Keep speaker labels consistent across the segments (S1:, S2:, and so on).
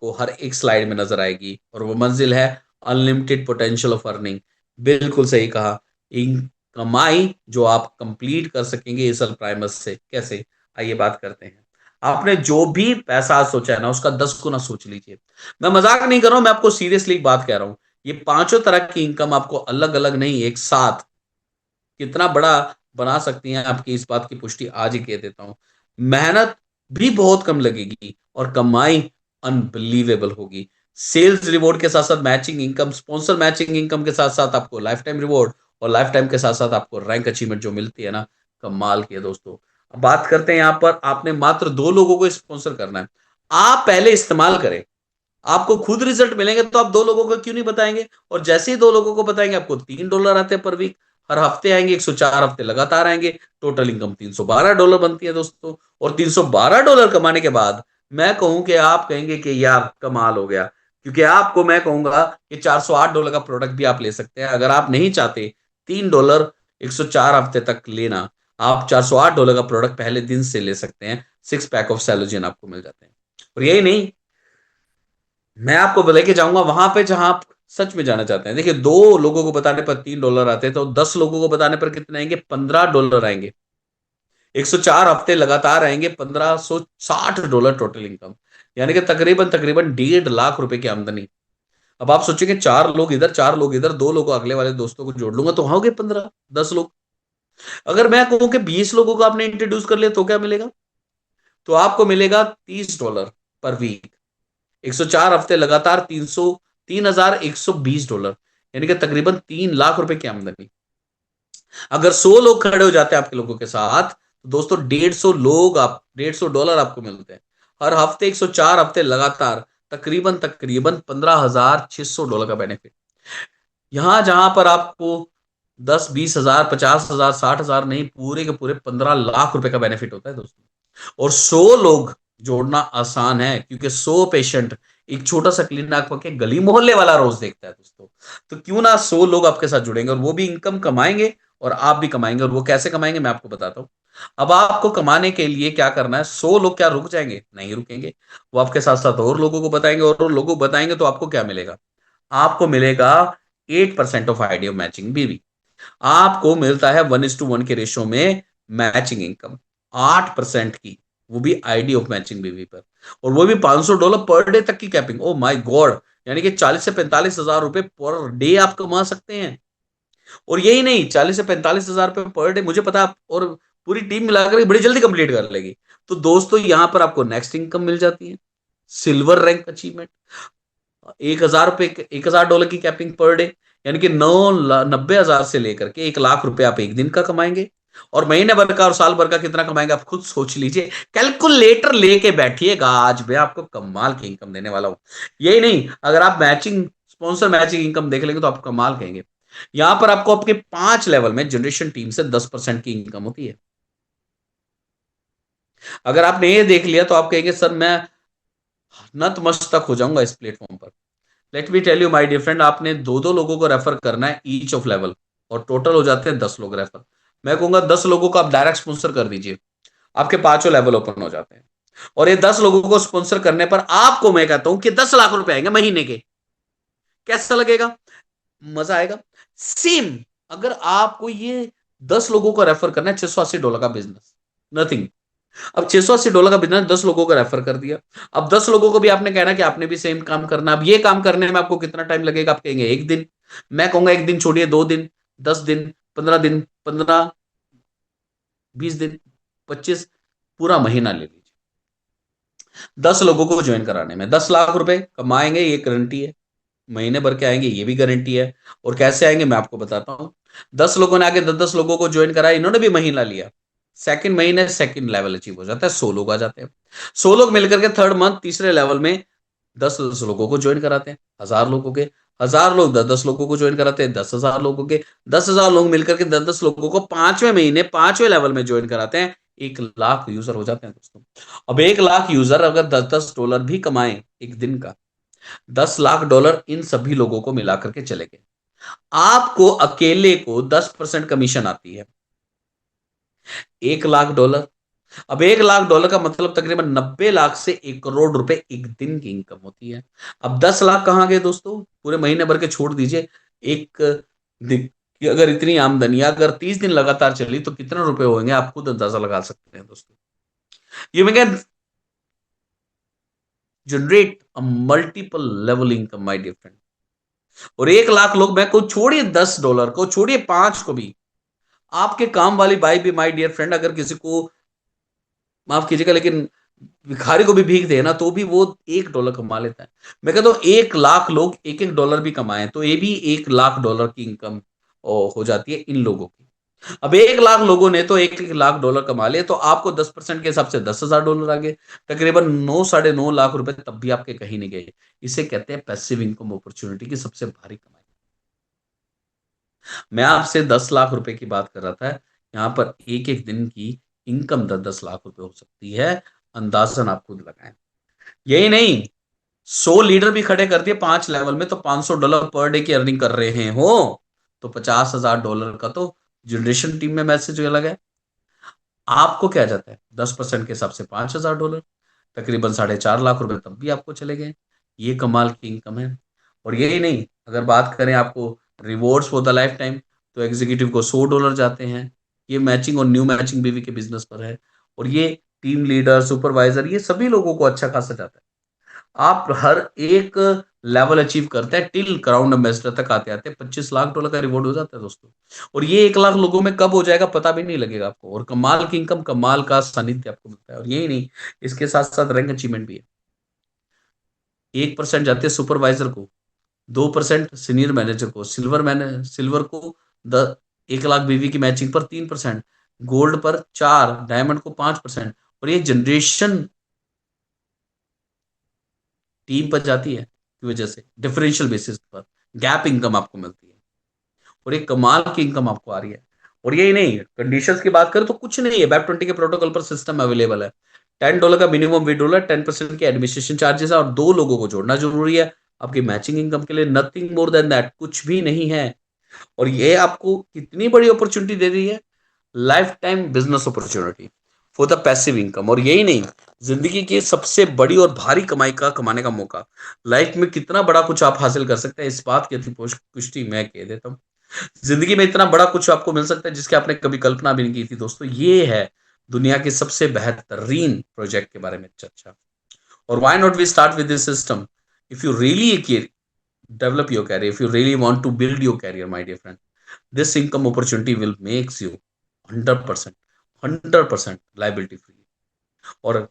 S1: आपको हर एक स्लाइड में नजर आएगी, और वो मंजिल है अनलिमिटेड पोटेंशियल ऑफ अर्निंग। बिल्कुल सही कहा। इन कमाई जो आप कंप्लीट कर सकेंगे इसल प्राइमस से, कैसे? आइए बात करते हैं। आपने जो भी पैसा आज सोचा है ना, उसका 10 गुना सोच लीजिए। मैं मजाक नहीं कर रहा हूं, मैं आपको सीरियसली एक बात कह रहा हूं। ये पांचों तरह की इनकम आपको अलग अलग नहीं, एक साथ कितना बड़ा बना सकती हैं आपकी, इस बात की पुष्टि आज ही कह देता हूं। मेहनत भी बहुत कम लगेगी और कमाई अनबिलीवेबल होगी। सेल्स रिवॉर्ड के साथ साथ matching income, sponsor matching income के साथ साथ आपको लाइफ टाइम रिवॉर्ड, और लाइफ टाइम के साथ साथ आपको रैंक अचीवमेंट जो मिलती है ना, कमाल की है दोस्तों। अब बात करते हैं, यहां पर आपने मात्र 2 लोगों को स्पॉन्सर करना है। आप पहले इस्तेमाल करें, आपको खुद रिजल्ट मिलेंगे तो आप 2 लोगों को क्यों नहीं बताएंगे? और जैसे ही 2 लोगों को बताएंगे, आपको $3 आते हैं पर वीक। हर हफ्ते आएंगे, 104 हफ्ते लगातार आएंगे, टोटल इनकम $312 बनती है दोस्तों। और $312 कमाने के बाद मैं कहूं कि आप कहेंगे कि यार कमाल हो गया, क्योंकि आपको मैं कहूंगा कि $408 का प्रोडक्ट भी आप ले सकते हैं। अगर आप नहीं चाहते $3 104 हफ्ते तक लेना, आप $408 का प्रोडक्ट पहले दिन से ले सकते हैं। 6 पैक ऑफ सेलोजिन आपको मिल जाते हैं। और यही नहीं, मैं आपको लेके जाऊंगा वहां पे जहां आप सच में जाना चाहते हैं। देखिए, 2 लोगों को बताने पर $3 आते हैं, तो 10 लोगों को बताने पर कितने आएंगे? $15 आएंगे। 104 हफ्ते लगातार आएंगे, $1560 टोटल इनकम। यानी कि तकरीबन तकरीबन 1.5 लाख रुपए की आमदनी। अब आप सोचेंगे 4 लोग इधर, 4 लोग इधर, 2 लोग अगले वाले दोस्तों को जोड़ लूंगा तो हो गए 15, 10 लोग। अगर मैं कहूं कि 20 लोगों को आपने इंट्रोड्यूस कर लिया तो क्या मिलेगा? तो आपको मिलेगा $30 पर वीक। 104 हफ्ते लगातार 3,120 डॉलर, यानी कि तकरीबन 3 लाख रुपए की आमदनी। अगर 100 लोग खड़े हो जाते हैं आपके लोगों के साथ, तो दोस्तों 150 लोग, आप $150 आपको मिलते हैं हर हफ्ते। 104 हफ्ते लगातार, तकरीबन तकरीबन $15,600 का बेनिफिट। यहां जहां पर आपको 10, 20 हजार, 50 हजार, 60 हजार नहीं, पूरे के पूरे 15 लाख रुपए का बेनिफिट होता है दोस्तों। और 100 लोग जोड़ना आसान है, क्योंकि 100 पेशेंट एक छोटा सा क्लिनिक आपके गली मोहल्ले वाला रोज देखता है दोस्तों। तो क्यों ना 100 लोग आपके साथ जुड़ेंगे, और वो भी इनकम कमाएंगे और आप भी कमाएंगे। और वो कैसे कमाएंगे मैं आपको बताता हूं। अब आपको कमाने के लिए क्या करना है? 100 लोग क्या रुक जाएंगे? नहीं रुकेंगे। वो आपके साथ साथ और लोगों को बताएंगे, और लोगों को बताएंगे, तो आपको क्या मिलेगा? आपको मिलेगा 8% ऑफ आइडिया मैचिंग बीवी। आपको मिलता है 1:1 के रेशो में मैचिंग इनकम, 8% की, वो भी आईडी ऑफ मैचिंग बीवी पर। और वो भी $500 पर डे तक की कैपिंग। Oh my God! यानी कि 40 से 45 हजार रुपए पर डे आप कमा सकते हैं। और यही नहीं, 40 से 45 हजार रुपए पर डे, मुझे पता है और पूरी टीम मिलाकर बड़ी जल्दी कंप्लीट कर लेगी। तो दोस्तों यहां पर आपको नेक्स्ट इनकम मिल जाती है, सिल्वर रैंक अचीवमेंट। 1,000 रुपए, $1,000 की कैपिंग पर डे, यानी कि 90,000 से लेकर के 1 लाख रुपए आप एक दिन का कमाएंगे। और महीने भर का और साल भर का कितना कमाएंगे आप खुद सोच लीजिए। कैलकुलेटर लेके बैठिएगा, आज मैं आपको कमाल की इनकम देने वाला हूं। यही नहीं, अगर आप मैचिंग, स्पॉन्सर मैचिंग इनकम देख लेंगे तो आप कमाल कहेंगे। यहां पर आपको आपके 5 लेवल में जनरेशन टीम से 10% की इनकम होती है। अगर आपने ये देख लिया तो आप कहेंगे सर मैं नतमस्तक हो जाऊंगा इस प्लेटफॉर्म पर। Let me tell you my dear friend, आपने 2-2 लोगों को रेफर करना है ईच ऑफ लेवल, और टोटल हो जाते हैं 10 लोग रेफर। मैं कहूंगा 10 लोगों को आप डायरेक्ट स्पॉन्सर कर दीजिए, आपके पांचों लेवल ओपन हो जाते हैं। और ये 10 लोगों को स्पॉन्सर करने पर आपको मैं कहता हूं कि 10 लाख रुपए आएंगे महीने के। कैसा लगेगा? मजा आएगा। सेम, अगर आपको ये 10 लोगों को रेफर करना है, $680 का बिजनेस, नथिंग। अब $680 का बिजनेस 10 लोगों को रेफर कर दिया। अब 10 लोगों को भी आपने कहना कि आपने भी सेम काम करना। अब ये काम करने में आपको कितना टाइम लगेगा? आप कहेंगे एक दिन। मैं कहूंगा एक दिन छोड़िए, 2 दिन, 10 दिन, 15 दिन, 15, 20 दिन, 25, पूरा महीना ले लीजिए। 10 लोगों को ज्वाइन कराने में 10 लाख रुपए कमाएंगे, ये गारंटी है। महीने भर के आएंगे, ये भी गारंटी है। और कैसे आएंगे मैं आपको बताता हूं। 10 लोगों ने आके 10 10 लोगों को ज्वाइन कराया, इन्होंने भी महीना लिया। सेकंड महीने सेकंड लेवल अचीव हो जाता है, 100 लोग आ जाते हैं। 100 लोग मिलकर के थर्ड मंथ तीसरे लेवल में 10 10 लोगों को ज्वाइन कराते हैं, 1,000 लोगों के। 1,000 लोग 10 10 लोगों को ज्वाइन कराते हैं, 10,000 लोगों के। 10,000 लोग मिलकर के 10 10 लोगों को पांचवें महीने पांचवें लेवल में ज्वाइन कराते हैं। 1 लाख यूजर हो जाते हैं दोस्तों। अब 1 लाख यूजर अगर $10 भी कमाए एक दिन का, $10 लाख इन सभी लोगों को मिलाकर के चले गए। आपको अकेले को 10% कमीशन आती है। $1 लाख अब $1 लाख का मतलब तकरीबन 90 लाख से 1 करोड़ रुपए एक दिन की इनकम होती है। अब 10 लाख कहाँ गए दोस्तों? पूरे महीने भर के छोड़ दीजिए। एक दिन की अगर इतनी आमदनी अगर 30 दिन लगातार चली तो कितने रुपए होंगे आप खुद अंदाजा लगा सकते हैं दोस्तों। You may can generate a multiple level income my dear friend. और 1 लाख लोग, मैं को छोड़िए $10 को, छोड़िए 5 को भी, आपके काम वाली बाई भी माय डियर फ्रेंड अगर किसी को, माफ कीजिएगा लेकिन, भिखारी को भी भीख देना तो भी वो $1 कमा लेता है। मैं कहता हूं 1 लाख लोग $1 भी कमाए तो ये भी $1 लाख की इनकम हो जाती है इन लोगों की। अब 1 लाख लोगों ने तो $1 लाख कमा लिए तो आपको 10% के हिसाब से $10,000 आ गए। तकरीबन 9 साढ़े 9 लाख रुपए तब भी आपके कहीं नहीं गए। इसे कहते हैं पैसिव इनकम अपॉर्चुनिटी की सबसे भारी कमाई। मैं आपसे 10 लाख रुपए की बात कर रहा था। यहाँ पर एक एक दिन की इनकम 10-10 लाख रुपए हो सकती है। अंदाजन आप खुद लगाएं। यही नहीं, 100 लीडर भी खड़े कर दिए 5 लेवल में तो $500 पर डे की अर्निंग कर रहे हो तो $50,000 का तो जनरेशन टीम में मैसेज अलग है। आपको क्या जाता है 10% के हिसाब से $5,000, तकरीबन $4.5 लाख तब भी आपको चले गए। ये कमाल की इनकम है। और यही नहीं, अगर बात करें आपको rewards for the life time, तो एग्जीक्यूटिव को $100 जाते हैं। ये मैचिंग और न्यू मैचिंग बीवी के बिजनेस पर है। और ये टीम लीडर, सुपरवाइजर, ये सभी लोगों को अच्छा खासा जाता है। आप हर एक लेवल अचीव करते हैं टिल क्राउन एम्बेसडर तक आते आते $25 लाख का रिवॉर्ड हो जाता है दोस्तों। और ये 1 लाख लोगों में कब हो जाएगा पता भी नहीं लगेगा आपको। और कमाल की इनकम, कमाल का सानिध्य आपको मिलता है। और यही नहीं, इसके साथ साथ रैंक अचीवमेंट भी है। 1% जाते हैं सुपरवाइजर को, 2% सीनियर मैनेजर को, सिल्वर को 1 लाख बीवी की मैचिंग पर 3%, गोल्ड पर 4, डायमंड को 5%। और ये जनरेशन टीम पर जाती है की वजह से डिफरेंशियल बेसिस पर गैप इनकम आपको मिलती है। और एक कमाल की इनकम आपको आ रही है। और यही नहीं, कंडीशंस की बात करें तो कुछ नहीं है, वेब 20 के प्रोटोकॉल पर सिस्टम अवेलेबल है। $10 का मिनिमम विड्रॉल है, 10% के एडमिनिस्ट्रेशन चार्जेस है और 2 लोगों को जोड़ना जरूरी है आपकी मैचिंग इनकम के लिए। नथिंग मोर देन दैट, कुछ भी नहीं है। और ये आपको कितनी बड़ी अपॉर्चुनिटी दे रही है, life time business opportunity for the passive income. और यही नहीं, जिंदगी की सबसे बड़ी और भारी कमाई का कमाने का मौका। लाइफ में कितना बड़ा कुछ आप हासिल कर सकते हैं इस बात की अति पुष्टि मैं कह देता हूँ। जिंदगी में इतना बड़ा कुछ आपको मिल सकता है जिसकी आपने कभी कल्पना भी नहीं की थी दोस्तों। ये है दुनिया के सबसे बेहतरीन प्रोजेक्ट के बारे में चर्चा। और why not we start with this system. If you really develop your career, if you really want to build your career, my dear friend, this income opportunity will makes you 100% 100% liability free। और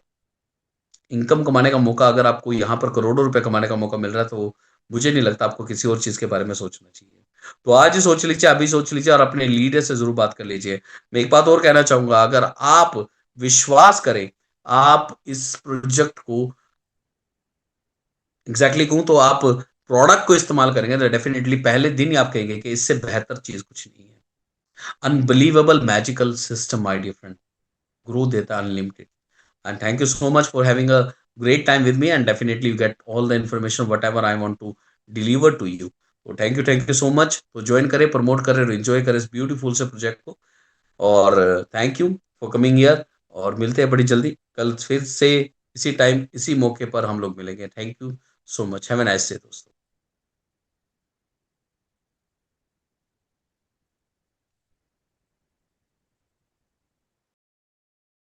S1: income कमाने का मौका अगर आपको यहाँ पर करोड़ों रुपए कमाने का मौका मिल रहा है तो मुझे नहीं लगता आपको किसी और चीज के बारे में सोचना चाहिए। तो आज ही सोच लीजिए, अभी सोच लीजिए और अपने लीडर से जरूर बात कर लीजिए। मैं एक बात और कहना चाहूंगा, अगर आप विश्वास करें, आप इस प्रोजेक्ट को एग्जैक्टली कहूं तो आप प्रोडक्ट को इस्तेमाल करेंगे तो डेफिनेटली पहले दिन ही आप कहेंगे कि इससे बेहतर चीज कुछ नहीं है। Unbelievable magical system my dear friend, grow देता unlimited. And thank you so much for having a great time with me, and definitely you get all the information whatever I want to deliver to you। तो thank you so much. तो join करें, promote करें और enjoy करें इस beautiful से project को। और thank you for coming year. और मिलते हैं बड़ी जल्दी, कल फिर से इसी टाइम इसी मौके पर हम लोग मिलेंगे। Thank you so much. Have a nice day दोस्तों।